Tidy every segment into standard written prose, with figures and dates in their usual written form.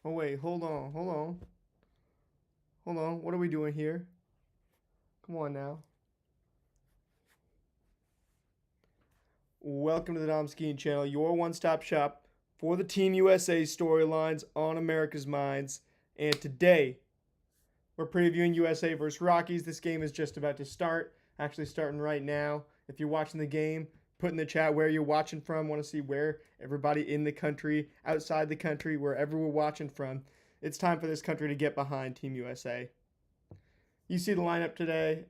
Oh wait, hold on. What are we doing here? Come on now. Welcome to the Dom Skiing Channel, your one-stop shop for the Team USA storylines on America's minds. And today we're previewing USA versus Rockies. This game is just about to start, actually starting right now. If you're watching the game, put in the chat where you're watching from. Want to see where everybody in the country, outside the country, wherever we're watching from. It's time for this country to get behind Team USA. You see the lineup today.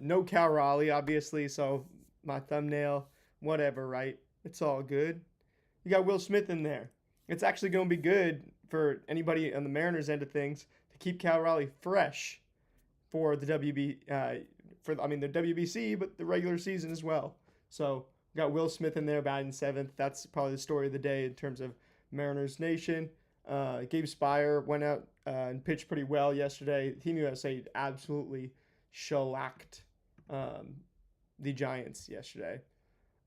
No Cal Raleigh, obviously, so my thumbnail, whatever, right? It's all good. You got Will Smith in there. It's actually going to be good for anybody on the Mariners end of things to keep Cal Raleigh fresh for the the WBC, but the regular season as well. So we got Will Smith in there batting seventh. That's probably the story of the day in terms of Mariners Nation. Gabe Spire went out and pitched pretty well yesterday. Team USA absolutely shellacked the Giants yesterday.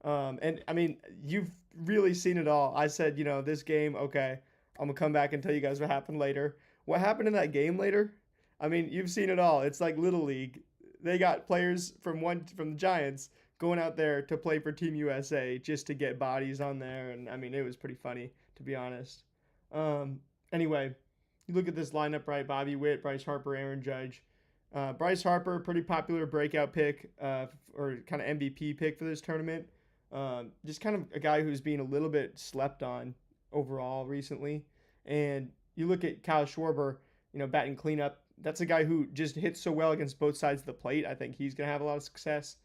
And I mean, you've really seen it all. I said, this game, okay, I'm going to come back and tell you guys what happened later. What happened in that game later? I mean, you've seen it all. It's like Little League. They got players from the Giants going out there to play for Team USA just to get bodies on there. And I mean, it was pretty funny, to be honest. Anyway, you look at this lineup, right? Bobby Witt, Bryce Harper, Aaron Judge. Bryce Harper, pretty popular breakout pick or kind of MVP pick for this tournament. Just kind of a guy who's being a little bit slept on overall recently. And you look at Kyle Schwarber, batting cleanup. That's a guy who just hits so well against both sides of the plate. I think he's going to have a lot of success.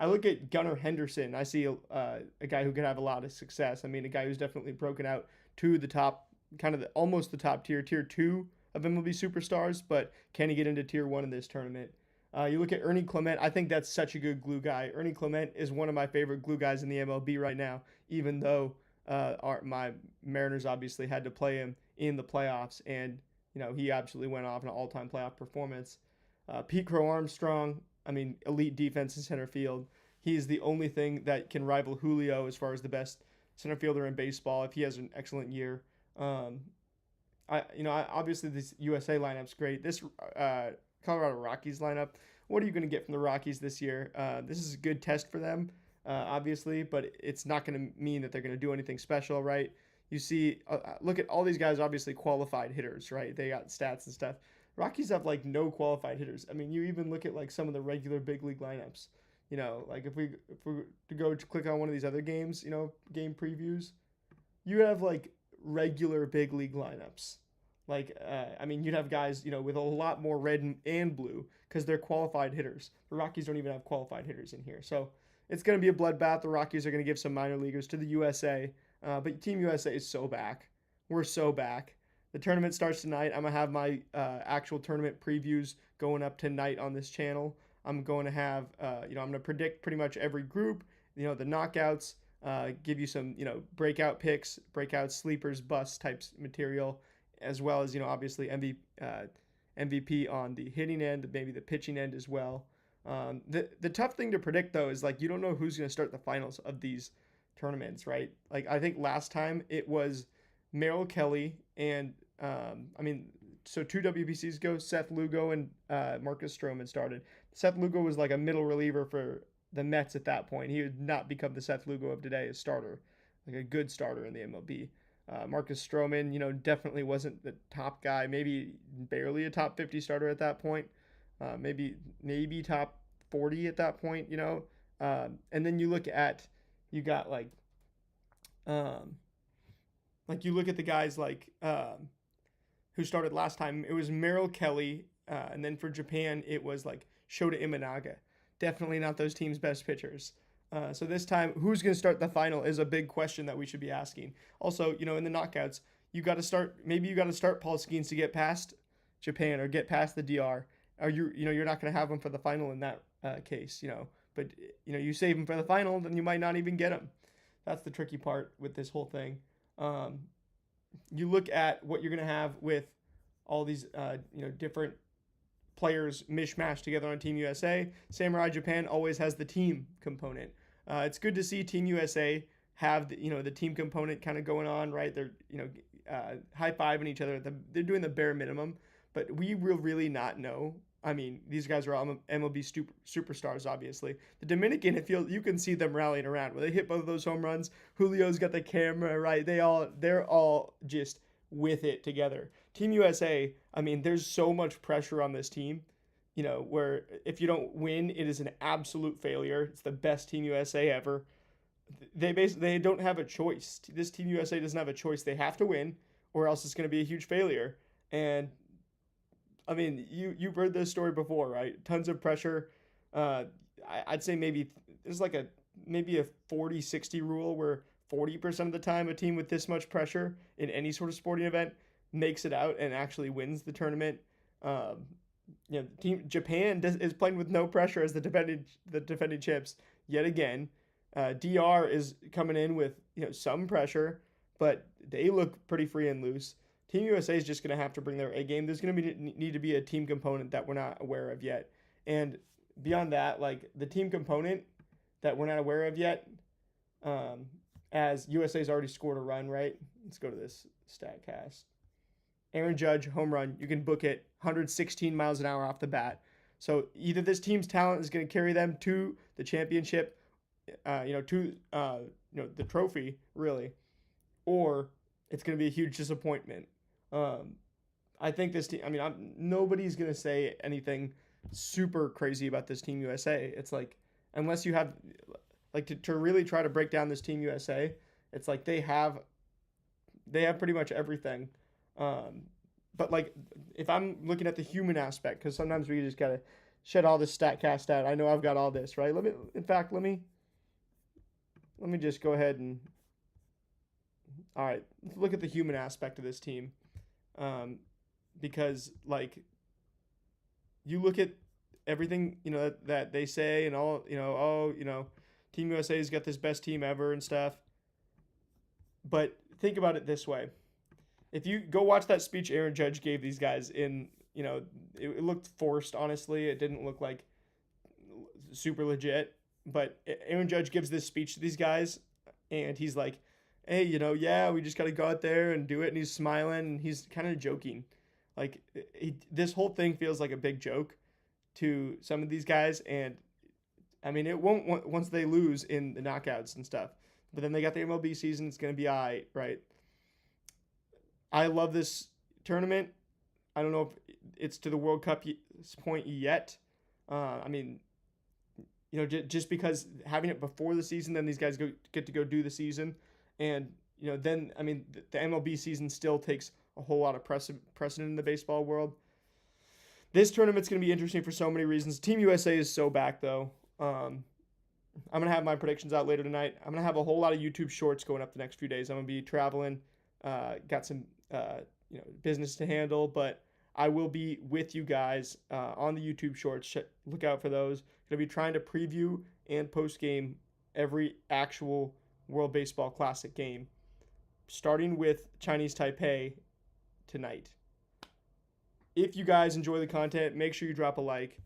I look at Gunnar Henderson. I see a guy who could have a lot of success. I mean, a guy who's definitely broken out to the top, kind of almost the top tier 2 of MLB superstars, but can he get into tier 1 in this tournament? You look at Ernie Clement. I think that's such a good glue guy. Ernie Clement is one of my favorite glue guys in the MLB right now, even though my Mariners obviously had to play him in the playoffs, and he absolutely went off in an all-time playoff performance. Pete Crow Armstrong, I mean, elite defense in center field. He is the only thing that can rival Julio as far as the best center fielder in baseball if he has an excellent year. Obviously this USA lineup's great. This Colorado Rockies lineup. What are you going to get from the Rockies this year? This is a good test for them, obviously, but it's not going to mean that they're going to do anything special, right? You see, look at all these guys, obviously qualified hitters, right? They got stats and stuff. Rockies have like no qualified hitters. I mean, you even look at like some of the regular big league lineups. Like if we to go to click on one of these other games, game previews, you have like regular big league lineups. Like, you'd have guys, with a lot more red and blue because they're qualified hitters. The Rockies don't even have qualified hitters in here. So it's going to be a bloodbath. The Rockies are going to give some minor leaguers to the USA. But Team USA is so back. We're so back. The tournament starts tonight. I'm going to have my actual tournament previews going up tonight on this channel. I'm going to have, I'm going to predict pretty much every group, the knockouts, give you some, breakout picks, breakout sleepers, busts types material, as well as, obviously MVP on the hitting end, maybe the pitching end as well. The tough thing to predict, though, is like you don't know who's going to start the finals of these tournaments, right? Like I think last time it was Merrill Kelly and, so 2 WBCs ago, Seth Lugo and Marcus Stroman started. Seth Lugo was like a middle reliever for the Mets at that point. He would not become the Seth Lugo of today, a starter, like a good starter in the MLB. Marcus Stroman, definitely wasn't the top guy, maybe barely a top 50 starter at that point, maybe top 40 at that point, and then you look at, you got like you look at the guys like who started last time. It was Merrill Kelly, and then for Japan it was like Shota Imanaga. Definitely not those teams' best pitchers. So this time, who's going to start the final is a big question that we should be asking. Also, in the knockouts, you got to start Paul Skenes to get past Japan or get past the DR. Or you're not going to have him for the final in that case, But you save him for the final, then you might not even get him. That's the tricky part with this whole thing. You look at what you're going to have with all these different players mishmashed together on Team USA. Samurai Japan always has the team component. It's good to see Team USA have the team component kind of going on, right? They're high-fiving each other. They're doing the bare minimum, but we will really not know. I mean, these guys are all MLB superstars, obviously. The Dominican, you can see them rallying around. When they hit both of those home runs, Julio's got the camera, right? They're all just with it together. Team USA, I mean, there's so much pressure on this team, where if you don't win, it is an absolute failure. It's the best Team USA ever. They don't have a choice. This Team USA doesn't have a choice. They have to win, or else it's going to be a huge failure. And I mean, you've heard this story before, right? Tons of pressure. I'd say maybe there's like maybe a 40-60 rule where 40% of the time a team with this much pressure in any sort of sporting event makes it out and actually wins the tournament. Team Japan is playing with no pressure as the defending champs yet again. DR is coming in with some pressure, but they look pretty free and loose. Team USA is just going to have to bring their A game. There's going to need to be a team component that we're not aware of yet. And beyond that, like the team component that we're not aware of yet, as USA's already scored a run, right? Let's go to this StatCast. Aaron Judge, home run. You can book it 116 miles an hour off the bat. So either this team's talent is going to carry them to the championship, to the trophy, really, or it's going to be a huge disappointment. I think this team, nobody's going to say anything super crazy about this Team USA. It's like, unless you have, like, to really try to break down this Team USA, it's like they have pretty much everything. But, like, if I'm looking at the human aspect, because sometimes we just got to shed all this StatCast out. I know I've got all this, right? Let me just go ahead and, all right, let's look at the human aspect of this team. Because, like, you look at everything, that they say and all, Team USA's got this best team ever and stuff. But think about it this way. If you go watch that speech Aaron Judge gave these guys it looked forced, honestly. It didn't look like super legit. But Aaron Judge gives this speech to these guys, and he's like, hey, yeah, we just got to go out there and do it. And he's smiling, and he's kind of joking. Like, this whole thing feels like a big joke to some of these guys. And, I mean, it won't once they lose in the knockouts and stuff. But then they got the MLB season. It's going to be all right? I love this tournament. I don't know if it's to the World Cup point yet. Just because having it before the season, then these guys get to go do the season. And, then, the MLB season still takes a whole lot of precedent in the baseball world. This tournament's going to be interesting for so many reasons. Team USA is so back, though. I'm going to have my predictions out later tonight. I'm going to have a whole lot of YouTube shorts going up the next few days. I'm going to be traveling, got some, business to handle, but I will be with you guys on the YouTube shorts. Look out for those. Going to be trying to preview and post-game every actual World Baseball Classic game, starting with Chinese Taipei tonight. If you guys enjoy the content, make sure you drop a like.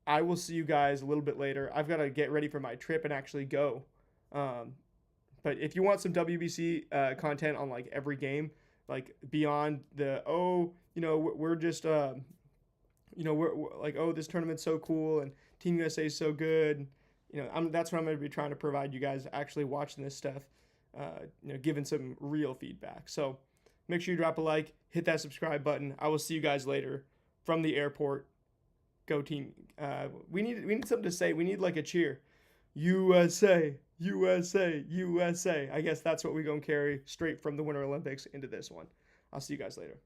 I will see you guys a little bit later. I've got to get ready for my trip and actually go. But if you want some WBC content on like every game, like beyond the, we're just, we're like, this tournament's so cool and Team USA is so good. That's what I'm going to be trying to provide you guys actually watching this stuff, giving some real feedback. So make sure you drop a like, hit that subscribe button. I will see you guys later from the airport. Go team. We need something to say. We need like a cheer. USA, USA, USA. I guess that's what we're going to carry straight from the Winter Olympics into this one. I'll see you guys later.